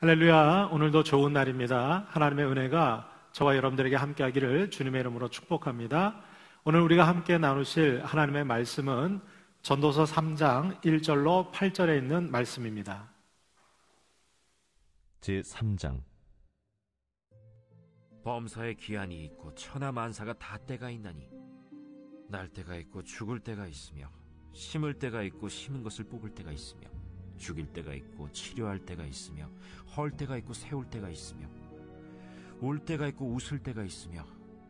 할렐루야. 오늘도 좋은 날입니다. 하나님의 은혜가 저와 여러분들에게 함께하기를 주님의 이름으로 축복합니다. 오늘 우리가 함께 나누실 하나님의 말씀은 전도서 3장 1절로 8절에 있는 말씀입니다. 제3장. 범사에 기한이 있고 천하만사가 다 때가 있나니 날 때가 있고 죽을 때가 있으며 심을 때가 있고 심은 것을 뽑을 때가 있으며 죽일 때가 있고 치료할 때가 있으며 헐 때가 있고 세울 때가 있으며 울 때가 있고 웃을 때가 있으며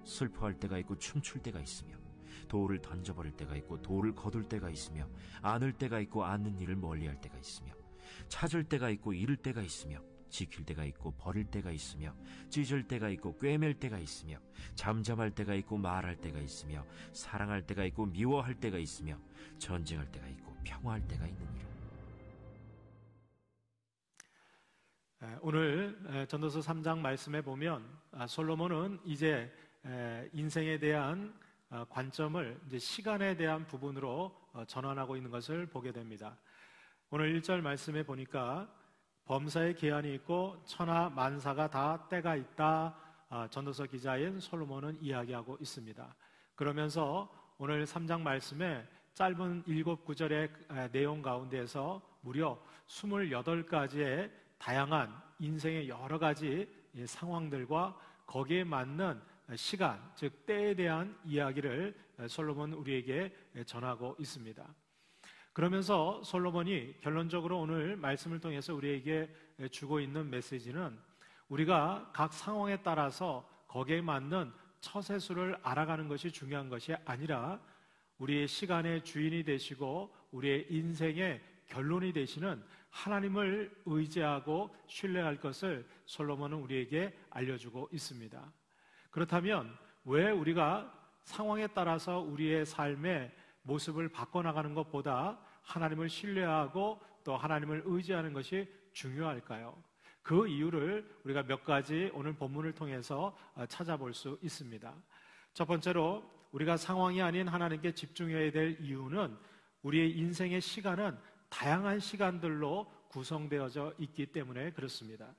슬퍼할 때가 있고 춤출 때가 있으며 돌을 던져버릴 때가 있고 돌을 거둘 때가 있으며 안을 때가 있고 안는 일을 멀리할 때가 있으며 찾을 때가 있고 잃을 때가 있으며 지킬 때가 있고 버릴 때가 있으며 찢을 때가 있고 꿰맬 때가 있으며 잠잠할 때가 있고 말할 때가 있으며 사랑할 때가 있고 미워할 때가 있으며 전쟁할 때가 있고 평화할 때가 있느니라. 오늘 전도서 3장 말씀에 보면 솔로몬은 이제 인생에 대한 관점을 이제 시간에 대한 부분으로 전환하고 있는 것을 보게 됩니다. 오늘 1절 말씀에 보니까 범사에 기한이 있고 천하 만사가 다 때가 있다. 전도서 기자인 솔로몬은 이야기하고 있습니다. 그러면서 오늘 3장 말씀에 짧은 7구절의 내용 가운데에서 무려 28가지의 다양한 인생의 여러 가지 상황들과 거기에 맞는 시간, 즉 때에 대한 이야기를 솔로몬 우리에게 전하고 있습니다. 그러면서 솔로몬이 결론적으로 오늘 말씀을 통해서 우리에게 주고 있는 메시지는 우리가 각 상황에 따라서 거기에 맞는 처세술을 알아가는 것이 중요한 것이 아니라 우리의 시간의 주인이 되시고 우리의 인생의 결론이 되시는 하나님을 의지하고 신뢰할 것을 솔로몬은 우리에게 알려주고 있습니다. 그렇다면 왜 우리가 상황에 따라서 우리의 삶의 모습을 바꿔나가는 것보다 하나님을 신뢰하고 또 하나님을 의지하는 것이 중요할까요? 그 이유를 우리가 몇 가지 오늘 본문을 통해서 찾아볼 수 있습니다. 첫 번째로 우리가 상황이 아닌 하나님께 집중해야 될 이유는 우리의 인생의 시간은 다양한 시간들로 구성되어져 있기 때문에 그렇습니다.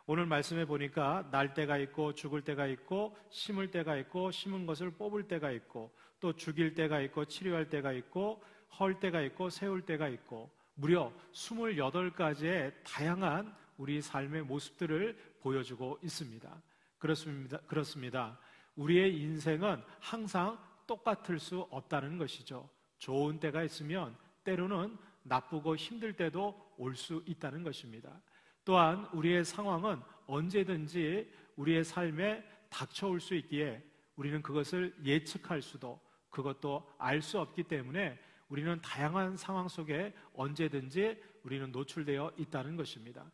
오늘 말씀해 보니까 날 때가 있고 죽을 때가 있고 심을 때가 있고 심은 것을 뽑을 때가 있고 또 죽일 때가 있고 치료할 때가 있고 헐 때가 있고 세울 때가 있고 무려 28가지의 다양한 우리 삶의 모습들을 보여주고 있습니다. 그렇습니다. 우리의 인생은 항상 똑같을 수 없다는 것이죠. 좋은 때가 있으면 때로는 나쁘고 힘들 때도 올 수 있다는 것입니다. 또한 우리의 상황은 언제든지 우리의 삶에 닥쳐올 수 있기에 우리는 그것을 예측할 수도 그것도 알 수 없기 때문에 우리는 다양한 상황 속에 언제든지 우리는 노출되어 있다는 것입니다.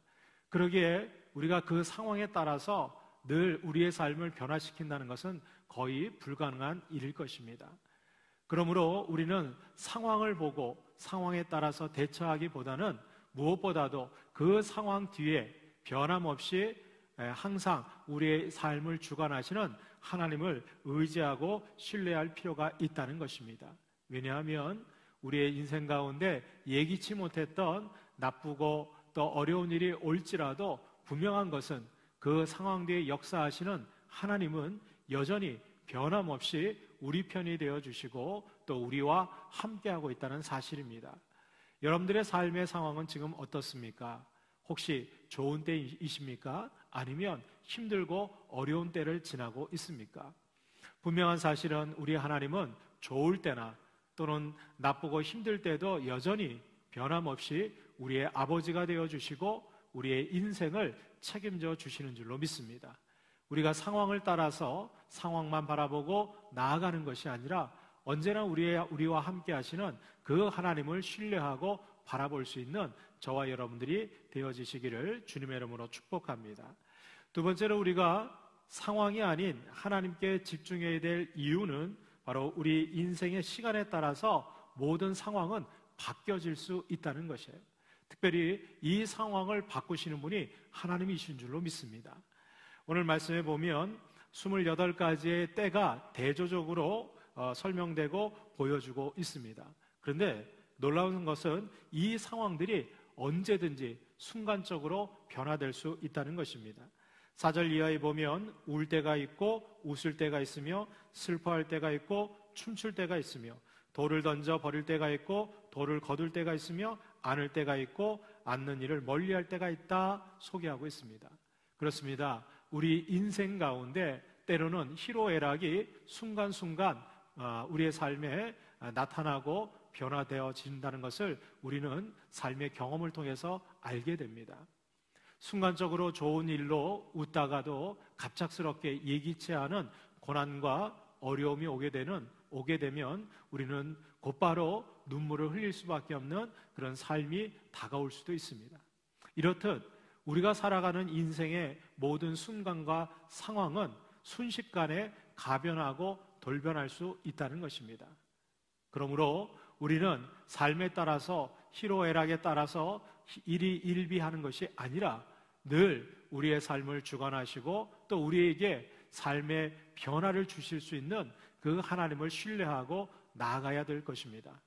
그러기에 우리가 그 상황에 따라서 늘 우리의 삶을 변화시킨다는 것은 거의 불가능한 일일 것입니다. 그러므로 우리는 상황을 보고 상황에 따라서 대처하기보다는 무엇보다도 그 상황 뒤에 변함없이 항상 우리의 삶을 주관하시는 하나님을 의지하고 신뢰할 필요가 있다는 것입니다. 왜냐하면 우리의 인생 가운데 예기치 못했던 나쁘고 또 어려운 일이 올지라도 분명한 것은 그 상황 뒤에 역사하시는 하나님은 여전히 변함없이 우리 편이 되어주시고 또 우리와 함께하고 있다는 사실입니다. 여러분들의 삶의 상황은 지금 어떻습니까? 혹시 좋은 때이십니까? 아니면 힘들고 어려운 때를 지나고 있습니까? 분명한 사실은 우리 하나님은 좋을 때나 또는 나쁘고 힘들 때도 여전히 변함없이 우리의 아버지가 되어주시고 우리의 인생을 책임져 주시는 줄로 믿습니다. 우리가 상황을 따라서 상황만 바라보고 나아가는 것이 아니라 언제나 우리와 함께 하시는 그 하나님을 신뢰하고 바라볼 수 있는 저와 여러분들이 되어지시기를 주님의 이름으로 축복합니다. 두 번째로 우리가 상황이 아닌 하나님께 집중해야 될 이유는 바로 우리 인생의 시간에 따라서 모든 상황은 바뀌어질 수 있다는 것이에요. 특별히 이 상황을 바꾸시는 분이 하나님이신 줄로 믿습니다. 오늘 말씀에 보면 28가지의 때가 대조적으로 설명되고 보여주고 있습니다. 그런데 놀라운 것은 이 상황들이 언제든지 순간적으로 변화될 수 있다는 것입니다. 4절 이하에 보면 울 때가 있고 웃을 때가 있으며 슬퍼할 때가 있고 춤출 때가 있으며 돌을 던져 버릴 때가 있고 돌을 거둘 때가 있으며 안을 때가 있고 안는 일을 멀리할 때가 있다 소개하고 있습니다. 그렇습니다. 우리 인생 가운데 때로는 희로애락이 순간순간 우리의 삶에 나타나고 변화되어진다는 것을 우리는 삶의 경험을 통해서 알게 됩니다. 순간적으로 좋은 일로 웃다가도 갑작스럽게 예기치 않은 고난과 어려움이 오게 되면 우리는 곧바로 눈물을 흘릴 수밖에 없는 그런 삶이 다가올 수도 있습니다. 이렇듯 우리가 살아가는 인생의 모든 순간과 상황은 순식간에 가변하고 돌변할 수 있다는 것입니다. 그러므로 우리는 삶에 따라서 희로애락에 따라서 일희일비하는 것이 아니라 늘 우리의 삶을 주관하시고 또 우리에게 삶의 변화를 주실 수 있는 그 하나님을 신뢰하고 나아가야 될 것입니다.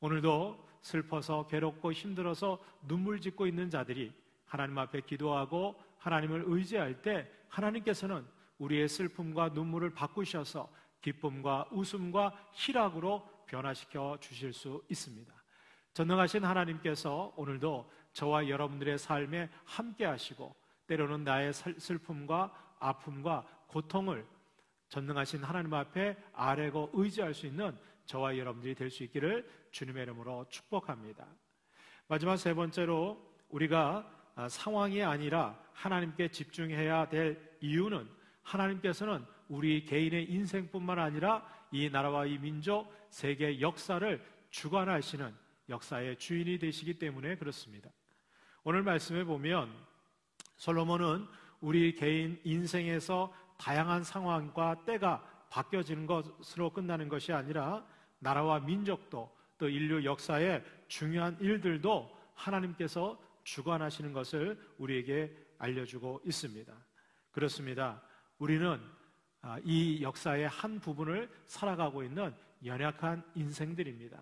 오늘도 슬퍼서 괴롭고 힘들어서 눈물 짓고 있는 자들이 하나님 앞에 기도하고 하나님을 의지할 때 하나님께서는 우리의 슬픔과 눈물을 바꾸셔서 기쁨과 웃음과 희락으로 변화시켜 주실 수 있습니다. 전능하신 하나님께서 오늘도 저와 여러분들의 삶에 함께 하시고 때로는 나의 슬픔과 아픔과 고통을 전능하신 하나님 앞에 아뢰고 의지할 수 있는 저와 여러분들이 될 수 있기를 주님의 이름으로 축복합니다. 마지막 세 번째로 우리가 상황이 아니라 하나님께 집중해야 될 이유는 하나님께서는 우리 개인의 인생뿐만 아니라 이 나라와 이 민족, 세계 역사를 주관하시는 역사의 주인이 되시기 때문에 그렇습니다. 오늘 말씀에 보면 솔로몬은 우리 개인 인생에서 다양한 상황과 때가 바뀌어지는 것으로 끝나는 것이 아니라 나라와 민족도 또 인류 역사의 중요한 일들도 하나님께서 주관하시는 것을 우리에게 알려주고 있습니다. 그렇습니다. 우리는 이 역사의 한 부분을 살아가고 있는 연약한 인생들입니다.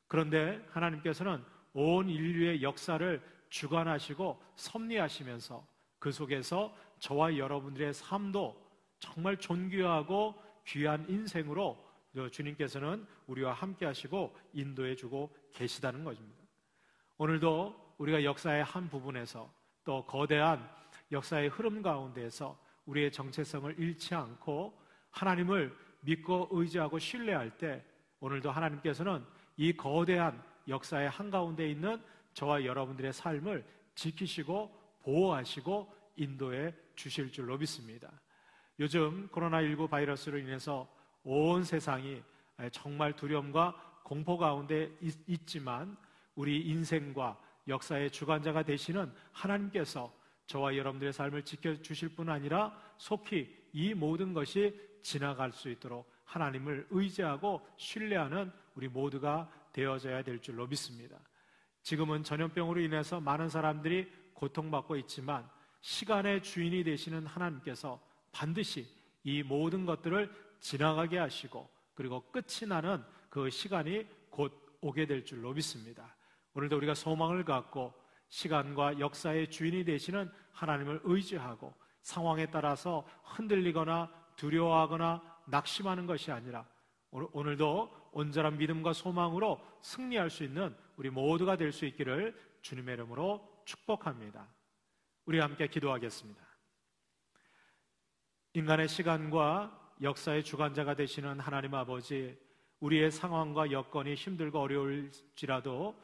그런데 하나님께서는 온 인류의 역사를 주관하시고 섭리하시면서 그 속에서 저와 여러분들의 삶도 정말 존귀하고 귀한 인생으로 주님께서는 우리와 함께 하시고 인도해 주고 계시다는 것입니다. 오늘도 우리가 역사의 한 부분에서 또 거대한 역사의 흐름 가운데에서 우리의 정체성을 잃지 않고 하나님을 믿고 의지하고 신뢰할 때 오늘도 하나님께서는 이 거대한 역사의 한가운데 있는 저와 여러분들의 삶을 지키시고 보호하시고 인도해 주실 줄로 믿습니다. 요즘 코로나19 바이러스로 인해서 온 세상이 정말 두려움과 공포 가운데 있지만 우리 인생과 역사의 주관자가 되시는 하나님께서 저와 여러분들의 삶을 지켜주실 뿐 아니라 속히 이 모든 것이 지나갈 수 있도록 하나님을 의지하고 신뢰하는 우리 모두가 되어져야 될 줄로 믿습니다. 지금은 전염병으로 인해서 많은 사람들이 고통받고 있지만 시간의 주인이 되시는 하나님께서 반드시 이 모든 것들을 지나가게 하시고 그리고 끝이 나는 그 시간이 곧 오게 될 줄로 믿습니다. 오늘도 우리가 소망을 갖고 시간과 역사의 주인이 되시는 하나님을 의지하고 상황에 따라서 흔들리거나 두려워하거나 낙심하는 것이 아니라 오늘도 온전한 믿음과 소망으로 승리할 수 있는 우리 모두가 될 수 있기를 주님의 이름으로 축복합니다. 우리 함께 기도하겠습니다. 인간의 시간과 역사의 주관자가 되시는 하나님 아버지, 우리의 상황과 여건이 힘들고 어려울지라도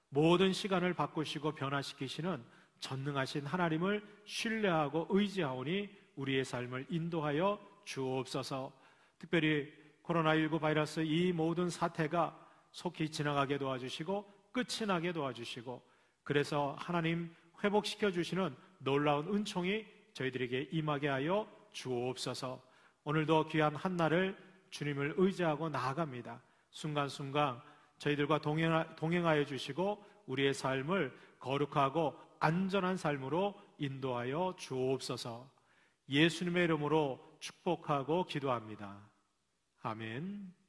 모든 시간을 바꾸시고 변화시키시는 전능하신 하나님을 신뢰하고 의지하오니 우리의 삶을 인도하여 주옵소서. 특별히 코로나19 바이러스 이 모든 사태가 속히 지나가게 도와주시고 끝이 나게 도와주시고 그래서 하나님 회복시켜 주시는 놀라운 은총이 저희들에게 임하게 하여 주옵소서. 오늘도 귀한 한날을 주님을 의지하고 나아갑니다. 순간순간 저희들과 동행하여 주시고 우리의 삶을 거룩하고 안전한 삶으로 인도하여 주옵소서. 예수님의 이름으로 축복하고 기도합니다. 아멘.